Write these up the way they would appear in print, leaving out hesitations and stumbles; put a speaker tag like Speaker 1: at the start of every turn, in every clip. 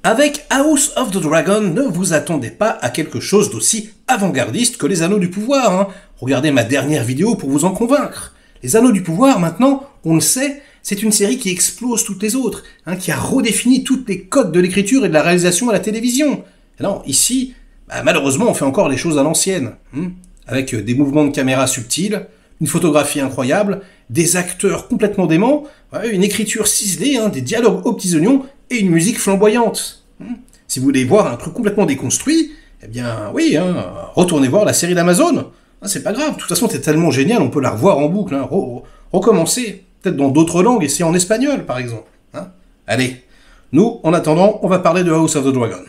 Speaker 1: Avec House of the Dragon, ne vous attendez pas à quelque chose d'aussi avant-gardiste que les Anneaux du Pouvoir. Regardez ma dernière vidéo pour vous en convaincre. Les Anneaux du Pouvoir, maintenant, on le sait, c'est une série qui explose toutes les autres, qui a redéfini toutes les codes de l'écriture et de la réalisation à la télévision. Alors ici, malheureusement, on fait encore les choses à l'ancienne, avec des mouvements de caméra subtils, une photographie incroyable, des acteurs complètement déments, une écriture ciselée, des dialogues aux petits oignons et une musique flamboyante. Si vous voulez voir un truc complètement déconstruit, eh bien oui, retournez voir la série d'Amazon. C'est pas grave, de toute façon c'est tellement génial, on peut la revoir en boucle, recommencer, peut-être dans d'autres langues, et c'est en espagnol par exemple. Allez, nous, en attendant, on va parler de House of the Dragon.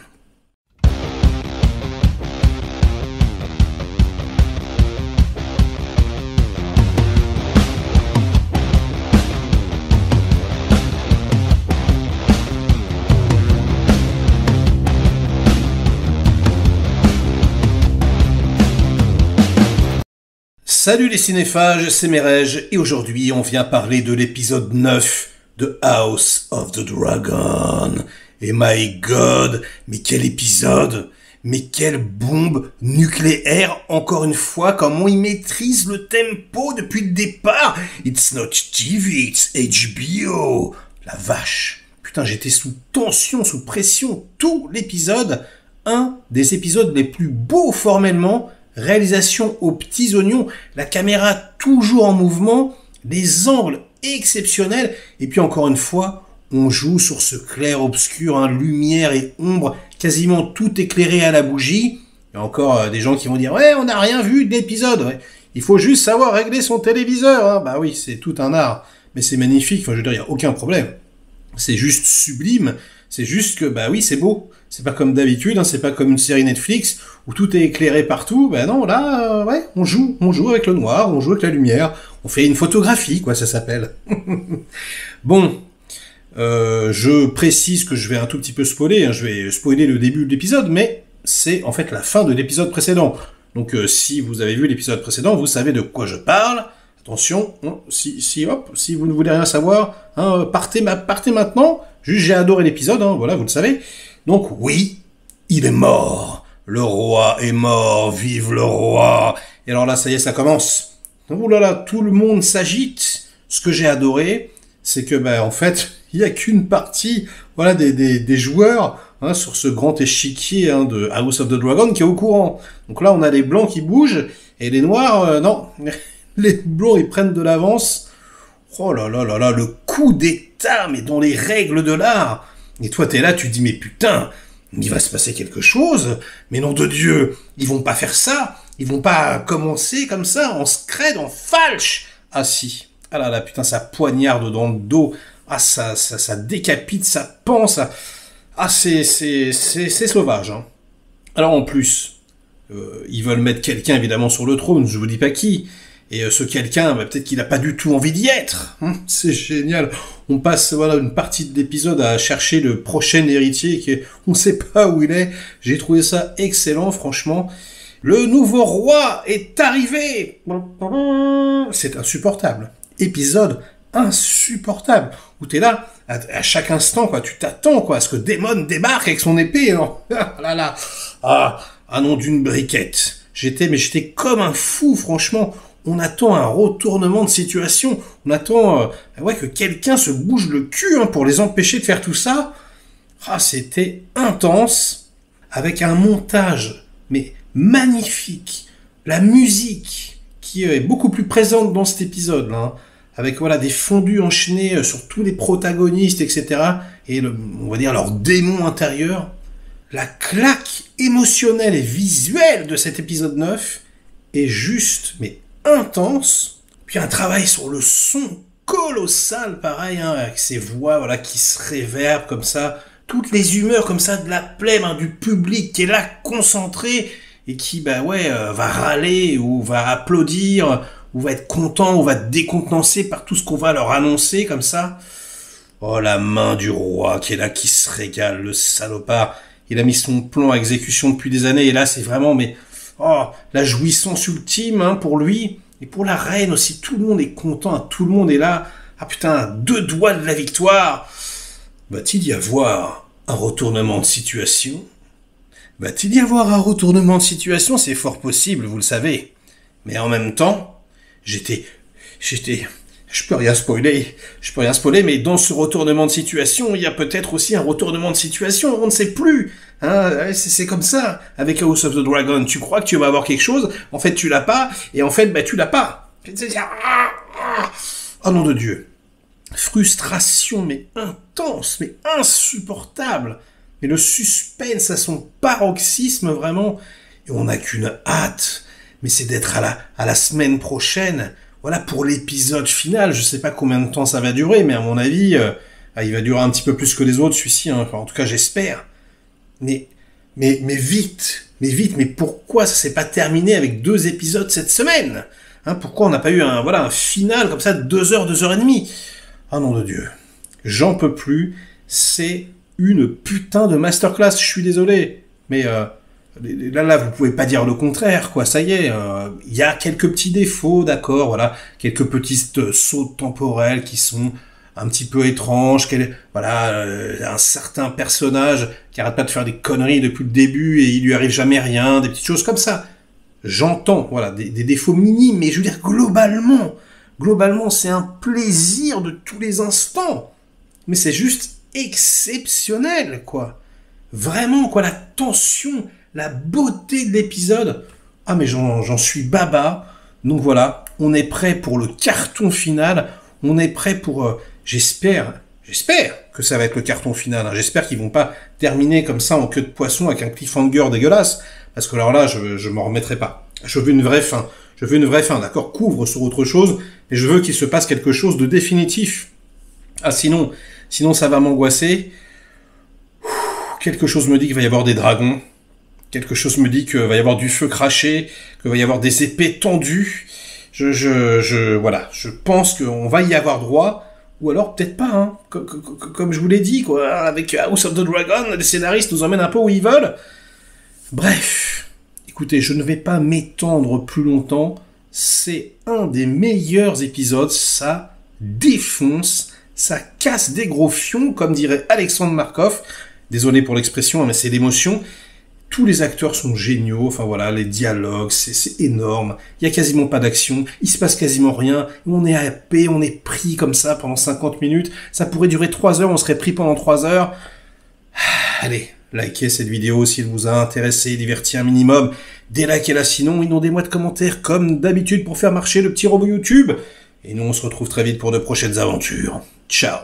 Speaker 1: Salut les cinéphages, c'est Merege, et aujourd'hui on vient parler de l'épisode 9 de House of the Dragon. Et my god, mais quel épisode! Mais quelle bombe nucléaire, encore une fois, comment il maîtrise le tempo depuis le départ! It's not TV, it's HBO! La vache! Putain, j'étais sous tension, sous pression, tout l'épisode. Un des épisodes les plus beaux formellement, réalisation aux petits oignons, la caméra toujours en mouvement, les angles exceptionnels, et puis encore une fois, on joue sur ce clair-obscur, lumière et ombre, quasiment tout éclairé à la bougie. Il y a encore des gens qui vont dire « Ouais, on n'a rien vu de l'épisode, ouais. Il faut juste savoir régler son téléviseur. » Bah oui, c'est tout un art, mais c'est magnifique, enfin je veux dire, il n'y a aucun problème. C'est juste sublime, c'est juste que, bah oui, c'est beau. C'est pas comme d'habitude, c'est pas comme une série Netflix où tout est éclairé partout. Ben non, là, ouais, on joue avec le noir, on joue avec la lumière, on fait une photographie, quoi, ça s'appelle. Bon, je précise que je vais un tout petit peu spoiler, je vais spoiler le début de l'épisode, mais c'est en fait la fin de l'épisode précédent. Donc si vous avez vu l'épisode précédent, vous savez de quoi je parle. Attention, si vous ne voulez rien savoir, partez maintenant. Juste, j'ai adoré l'épisode, voilà, vous le savez. Donc oui, il est mort. Le roi est mort, vive le roi. Et alors là, ça y est, ça commence. Ouh là là, tout le monde s'agite. Ce que j'ai adoré, c'est que, en fait, il y a qu'une partie, voilà, des joueurs, sur ce grand échiquier, de House of the Dragon qui est au courant. Donc là, on a les blancs qui bougent, et les noirs, non. Les blancs, ils prennent de l'avance. Oh là là là là, le coup d'état, mais dans les règles de l'art. Et toi, t'es là, tu te dis, mais putain, il va se passer quelque chose. Mais nom de Dieu, ils vont pas faire ça. Ils vont pas commencer comme ça, en scred, en falche. Ah si. Ah là là, putain, ça poignarde dans le dos. Ah, ça décapite, ça pense. Ah, c'est sauvage, Alors en plus, ils veulent mettre quelqu'un, évidemment, sur le trône. Je vous dis pas qui. Et ce quelqu'un, peut-être qu'il n'a pas du tout envie d'y être. C'est génial. On passe une partie de l'épisode à chercher le prochain héritier on ne sait pas où il est. J'ai trouvé ça excellent, franchement. Le nouveau roi est arrivé. C'est insupportable. Épisode insupportable. Où t'es là, à chaque instant, quoi. Tu t'attends, à ce que Daemon débarque avec son épée. Ah là là. Ah non, d'une briquette. J'étais comme un fou, franchement. On attend un retournement de situation. On attend que quelqu'un se bouge le cul pour les empêcher de faire tout ça. Ah, c'était intense, avec un montage mais magnifique. La musique qui est beaucoup plus présente dans cet épisode, avec des fondus enchaînés sur tous les protagonistes, etc. Et on va dire leur démon intérieur. La claque émotionnelle et visuelle de cet épisode 9 est juste, mais intense, puis un travail sur le son colossal, pareil, avec ces voix, qui se réverbent comme ça, toutes les humeurs comme ça de la plèbe, du public qui est là concentré et qui, va râler ou va applaudir ou va être content ou va être décontenancé par tout ce qu'on va leur annoncer comme ça. Oh, la main du roi qui est là, qui se régale, le salopard. Il a mis son plan à exécution depuis des années et là, c'est vraiment, la jouissance ultime pour lui et pour la reine aussi. Tout le monde est content, tout le monde est là. Ah putain, 2 doigts de la victoire. Va-t-il y avoir Un retournement de situation? Va-t-il y avoir un retournement de situation? C'est fort possible, vous le savez. Mais en même temps, j'étais, je peux rien spoiler, mais dans ce retournement de situation, il y a peut-être aussi un retournement de situation, on ne sait plus. Hein, c'est comme ça, avec House of the Dragon, tu crois que tu vas avoir quelque chose, en fait tu l'as pas, et en fait, tu l'as pas. Oh nom de Dieu. Frustration, mais intense, mais insupportable. Mais le suspense à son paroxysme, vraiment. Et on n'a qu'une hâte. Mais c'est d'être à la semaine prochaine. Voilà, pour l'épisode final. Je sais pas combien de temps ça va durer, mais à mon avis, il va durer un petit peu plus que les autres, celui-ci. Hein. Enfin, en tout cas, j'espère. Mais vite. Mais pourquoi ça s'est pas terminé avec 2 épisodes cette semaine? Hein, pourquoi on n'a pas eu un final comme ça de 2 heures, 2 heures et demie? Ah nom de Dieu. J'en peux plus. C'est une putain de masterclass. Je suis désolé. Mais là, vous pouvez pas dire le contraire, quoi. Ça y est. Il y a quelques petits défauts, d'accord, voilà. Quelques petites sautes temporelles qui sont un petit peu étranges. Un certain personnage qui arrête pas de faire des conneries depuis le début et il lui arrive jamais rien. Des petites choses comme ça. J'entends, voilà, des défauts minimes, mais je veux dire, globalement, c'est un plaisir de tous les instants. Mais c'est juste exceptionnel, quoi. Vraiment, quoi, la tension, la beauté de l'épisode. Ah, mais j'en suis baba. Donc voilà, on est prêt pour le carton final. On est prêt pour... J'espère que ça va être le carton final. Hein. J'espère qu'ils vont pas terminer comme ça en queue de poisson avec un cliffhanger dégueulasse. Parce que alors là, je m'en remettrai pas. Je veux une vraie fin. D'accord, couvre sur autre chose, mais je veux qu'il se passe quelque chose de définitif. Ah, sinon ça va m'angoisser. Quelque chose me dit qu'il va y avoir des dragons. Quelque chose me dit qu'il va y avoir du feu craché, qu'il va y avoir des épées tendues. Voilà, je pense qu'on va y avoir droit, ou alors peut-être pas, hein. Comme je vous l'ai dit, quoi. Avec House of the Dragon, les scénaristes nous emmènent un peu où ils veulent. Bref, écoutez, je ne vais pas m'étendre plus longtemps. C'est un des meilleurs épisodes, ça défonce, ça casse des gros fions, comme dirait Alexandre Markov. Désolé pour l'expression, mais c'est l'émotion. Tous les acteurs sont géniaux, enfin voilà, les dialogues, c'est énorme. Il y a quasiment pas d'action, il se passe quasiment rien. On est happé, on est pris comme ça pendant 50 minutes. Ça pourrait durer 3 heures, on serait pris pendant 3 heures. Allez, likez cette vidéo si elle vous a intéressé, diverti un minimum. Délikez-la sinon, inondez-moi de commentaires comme d'habitude pour faire marcher le petit robot YouTube. Et nous on se retrouve très vite pour de prochaines aventures. Ciao.